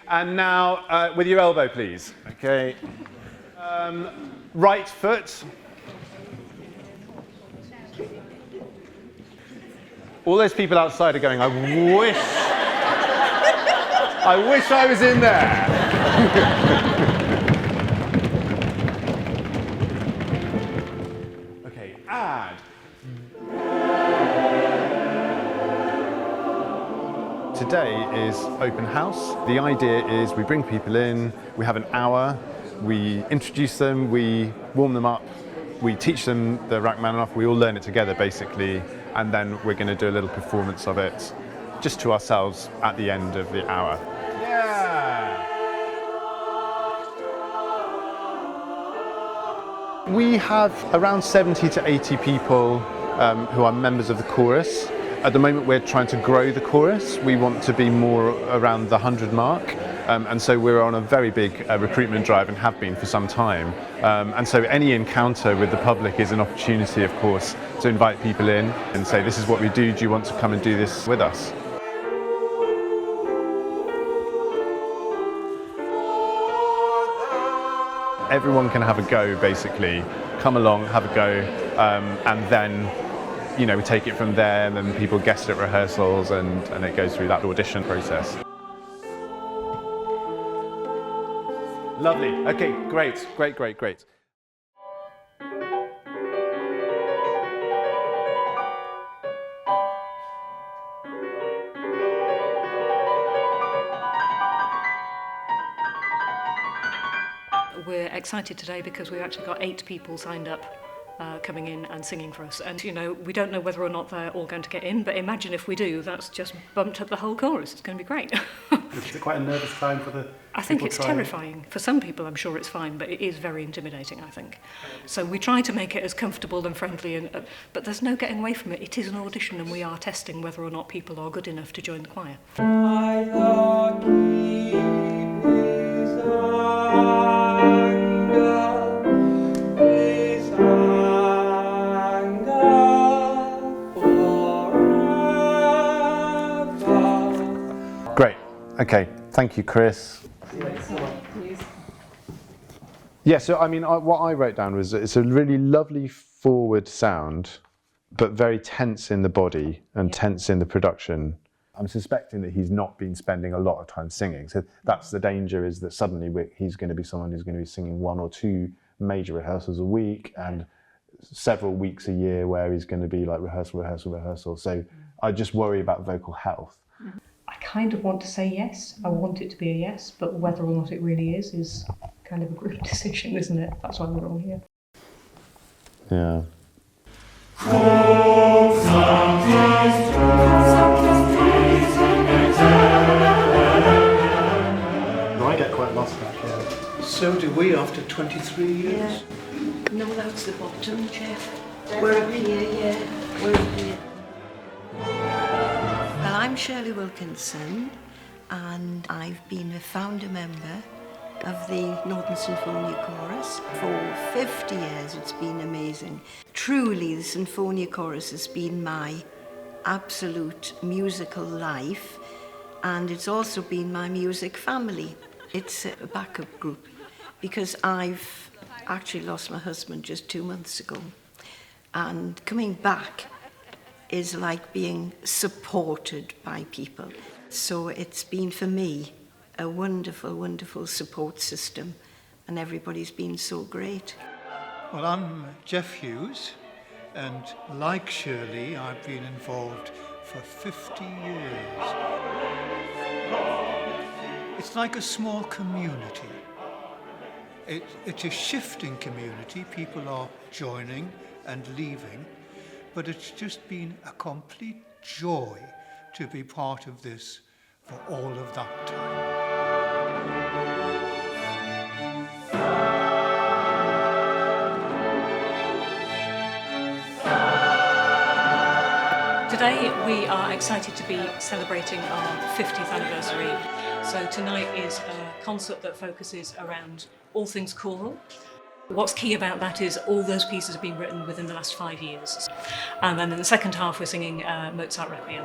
And now, with your elbow, please. Okay. Right foot. All those people outside are going, I wish I was in there. Okay, and. Today is open house. The idea is we bring people in, we have an hour, we introduce them, we warm them up, we teach them the Rachmaninoff, we all learn it together basically, and then we're going to do a little performance of it just to ourselves at the end of the hour. Yeah! We have around 70 to 80 people who are members of the chorus. At the moment we're trying to grow the chorus. We want to be more around the 100 mark. And so we're on a very big recruitment drive and have been for some time. And so any encounter with the public is an opportunity, of course, to invite people in and say, this is what we do you want to come and do this with us? Everyone can have a go, basically. Come along, have a go, and then we take it from there, and then people guest at rehearsals, and it goes through that audition process. Lovely. Okay, great. We're excited today because we've actually got 8 people signed up coming in and singing for us. And, we don't know whether or not they're all going to get in, but imagine if we do, that's just bumped up the whole chorus. It's going to be great. Is it quite a nervous time for the I think it's terrifying. For some people, I'm sure it's fine, but it is very intimidating, I think. So we try to make it as comfortable and friendly, but there's no getting away from it. It is an audition, and we are testing whether or not people are good enough to join the choir. Great. Okay. Thank you, Chris. Yeah, so what I wrote down was it's a really lovely forward sound, but very tense in the body and tense in the production. I'm suspecting that he's not been spending a lot of time singing. So that's the danger, is that suddenly he's going to be someone who's going to be singing 1 or 2 major rehearsals a week and several weeks a year where he's going to be like rehearsal. So I just worry about vocal health. I kind of want to say yes. I want it to be a yes, but whether or not it really is kind of a group decision, isn't it? That's why we're all here. Yeah. I get quite lost back here. So do we after 23 years. Yeah. No, that's the bottom, Jeff. We're up here, yeah. We're up here. Well, I'm Shirley Wilkinson, and I've been a founder member of the Northern Sinfonia Chorus. For 50 years, it's been amazing. Truly, the Sinfonia Chorus has been my absolute musical life, and it's also been my music family. It's a backup group, because I've actually lost my husband just 2 months ago, and coming back is like being supported by people. So it's been, for me, a wonderful, wonderful support system, and everybody's been so great. Well, I'm Jeff Hughes, and like Shirley, I've been involved for 50 years. It's like a small community. It's a shifting community. People are joining and leaving, but it's just been a complete joy to be part of this for all of that time. Today we are excited to be celebrating our 50th anniversary. So tonight is a concert that focuses around all things choral. What's key about that is all those pieces have been written within the last 5 years. And then in the second half we're singing Mozart Requiem.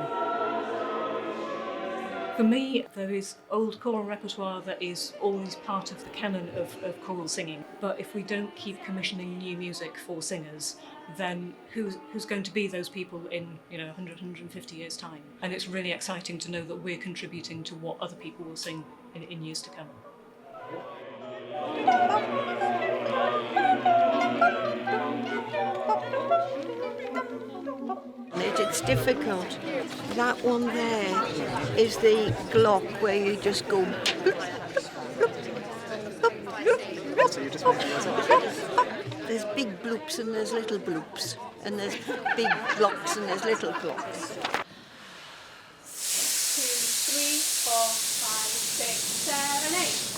For me, there is old choral repertoire that is always part of the canon of choral singing. But if we don't keep commissioning new music for singers, then who's going to be those people in 100, 150 years' time? And it's really exciting to know that we're contributing to what other people will sing in years to come. It's difficult. That one there is the glock where you just go. There's big bloops and there's little bloops, and there's big blocks and there's little blocks. 2, 3, 4, 5, 6, 7, 8.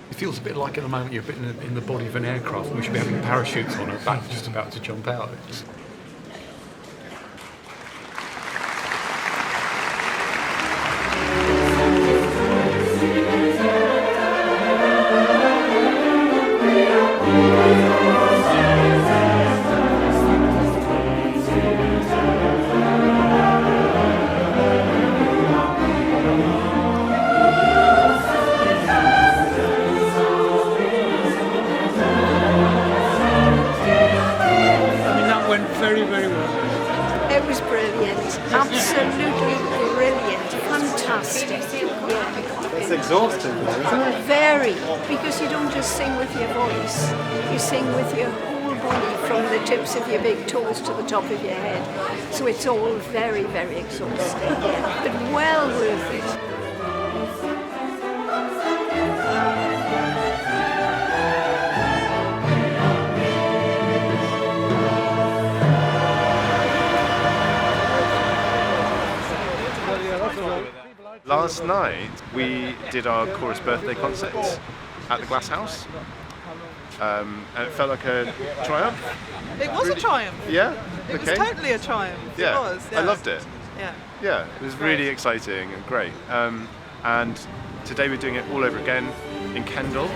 It feels a bit like at the moment you're a bit in the body of an aircraft and we should be having parachutes on and back just about to jump out. Very, very well. It was brilliant, absolutely brilliant, fantastic. Yeah. It's exhausting, though, isn't it? Very, because you don't just sing with your voice, you sing with your whole body from the tips of your big toes to the top of your head. So it's all very, very exhausting, but well worth it. Last night we did our chorus birthday concert at the Glasshouse, and it felt like a triumph. It was a triumph. Yeah? It was totally a triumph. Yeah, It was. Yeah. I loved it. Yeah. Yeah, it was really exciting and great. And today we're doing it all over again in Kendal.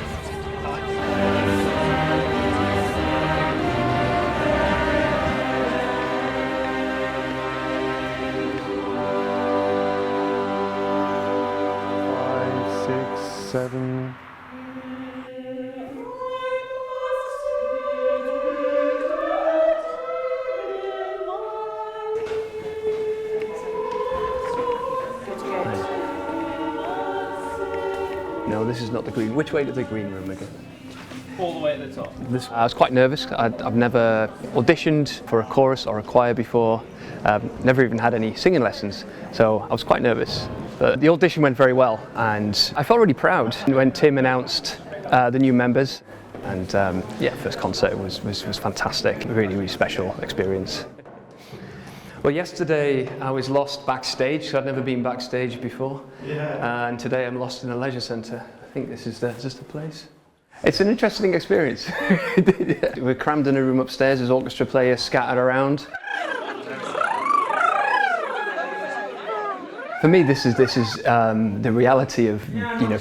Seven. No, this is not the green. Which way to the green room again? All the way at the top. I was quite nervous. I've never auditioned for a chorus or a choir before. Never even had any singing lessons, so I was quite nervous. But the audition went very well, and I felt really proud when Tim announced the new members. And yeah, first concert was fantastic. Really, really special experience. Well, yesterday I was lost backstage, so I'd never been backstage before. Yeah. And today I'm lost in a leisure centre. I think this is the place. It's an interesting experience. We're crammed in a room upstairs, there's orchestra players scattered around. For me, this is the reality of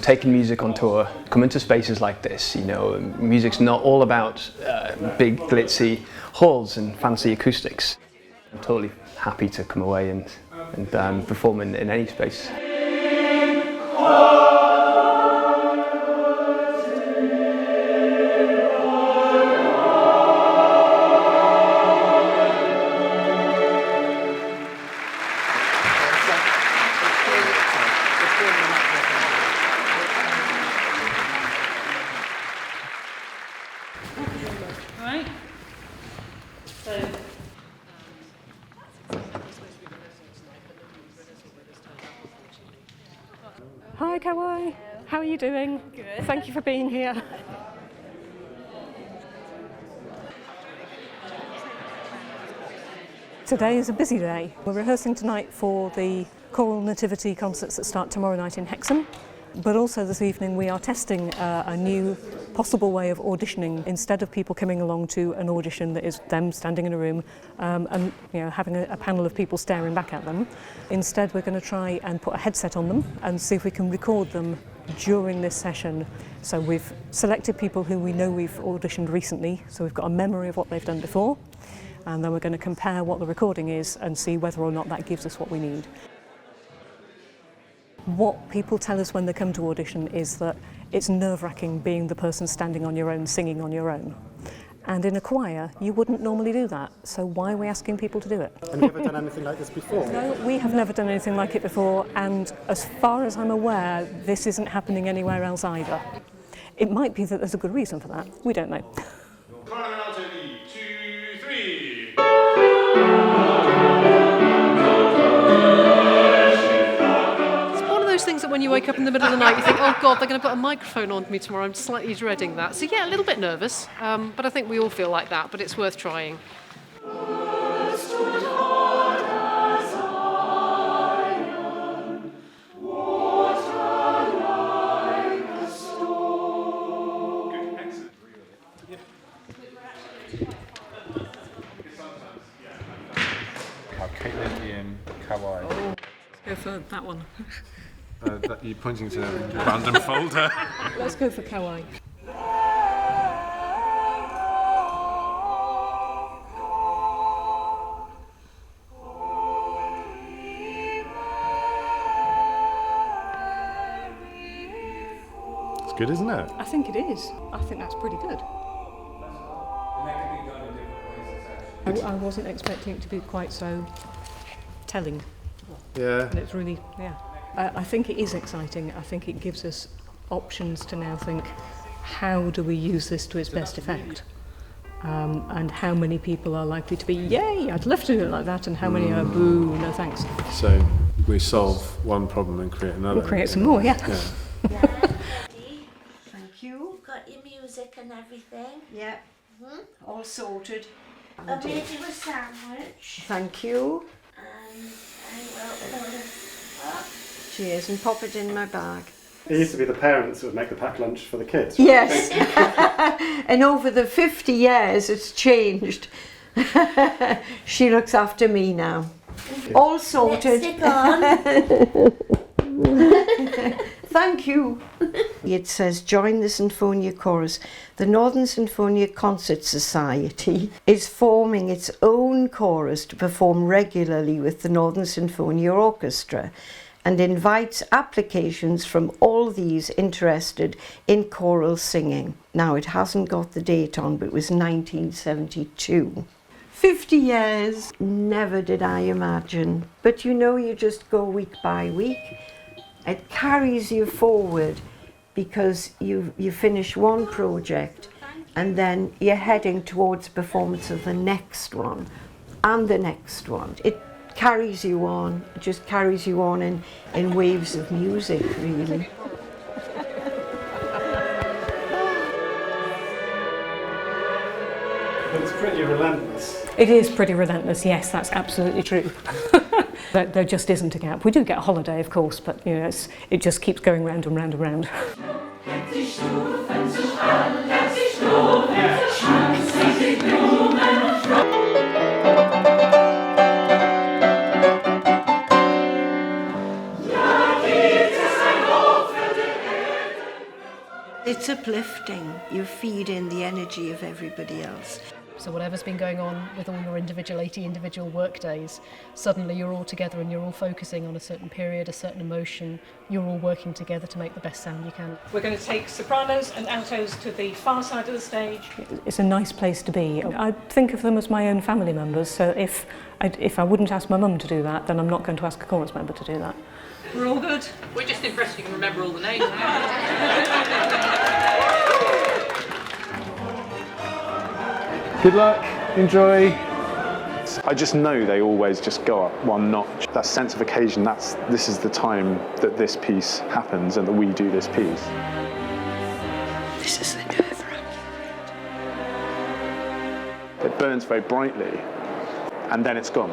taking music on tour, coming to spaces like this. Music's not all about big glitzy halls and fancy acoustics. I'm totally happy to come away and perform in any space. Right? So. Hi, Kawai. How are you doing? Good. Thank you for being here. Today is a busy day. We're rehearsing tonight for the choral nativity concerts that start tomorrow night in Hexham. But also this evening we are testing a new possible way of auditioning. Instead of people coming along to an audition that is them standing in a room and having a panel of people staring back at them, instead we're going to try and put a headset on them and see if we can record them during this session. So we've selected people who we know we've auditioned recently, so we've got a memory of what they've done before, and then we're going to compare what the recording is and see whether or not that gives us what we need. What people tell us when they come to audition is that it's nerve-wracking being the person standing on your own, singing on your own. And in a choir, you wouldn't normally do that, so why are we asking people to do it? Have you ever done anything like this before? No, we have never done anything like it before, and as far as I'm aware, this isn't happening anywhere else either. It might be that there's a good reason for that, we don't know. Things that when you wake up in the middle of the night you think, oh God, they're going to put a microphone on me tomorrow. I'm slightly dreading that. So yeah, a little bit nervous, but I think we all feel like that, but it's worth trying. Let's go for that one. You're pointing to a random folder. Let's go for kawaii. It's good, isn't it? I think it is. I think that's pretty good. I wasn't expecting it to be quite so telling. Yeah. And it's really, I think it is exciting. I think it gives us options to now think, how do we use this to its best effect? And how many people are likely to be, yay, I'd love to do it like that, and how many are, boo, no thanks. So we solve one problem and create another. We'll create some more, yeah. Thank you. Got your music and everything. Yeah, all sorted. I made you a sandwich. Thank you. And I will load of up. Cheers, and pop it in my bag. It used to be the parents who would make the packed lunch for the kids. Yes, and over the 50 years it's changed. She looks after me now. All sorted. Lipstick on. Thank you. It says, join the Sinfonia Chorus. The Northern Sinfonia Concert Society is forming its own chorus to perform regularly with the Northern Sinfonia Orchestra, and invites applications from all these interested in choral singing. Now, it hasn't got the date on, but it was 1972. 50 years, never did I imagine. But you just go week by week. It carries you forward because you finish one project and then you're heading towards performance of the next one and the next one. It carries you on, it just carries you on in waves of music, really. It's pretty relentless. It is pretty relentless, yes, that's absolutely true. There just isn't a gap. We do get a holiday, of course, but it just keeps going round and round and round. It's uplifting. You feed in the energy of everybody else. So whatever's been going on with all your 80 individual work days, suddenly you're all together and you're all focusing on a certain period, a certain emotion. You're all working together to make the best sound you can. We're going to take sopranos and altos to the far side of the stage. It's a nice place to be. I think of them as my own family members, so if I wouldn't ask my mum to do that, then I'm not going to ask a chorus member to do that. We're all good. We're just impressed you can remember all the names. Good luck, enjoy. I just know they always just go up one notch. That sense of occasion, this is the time that this piece happens and that we do this piece. This is the nerve-wracking. It burns very brightly and then it's gone.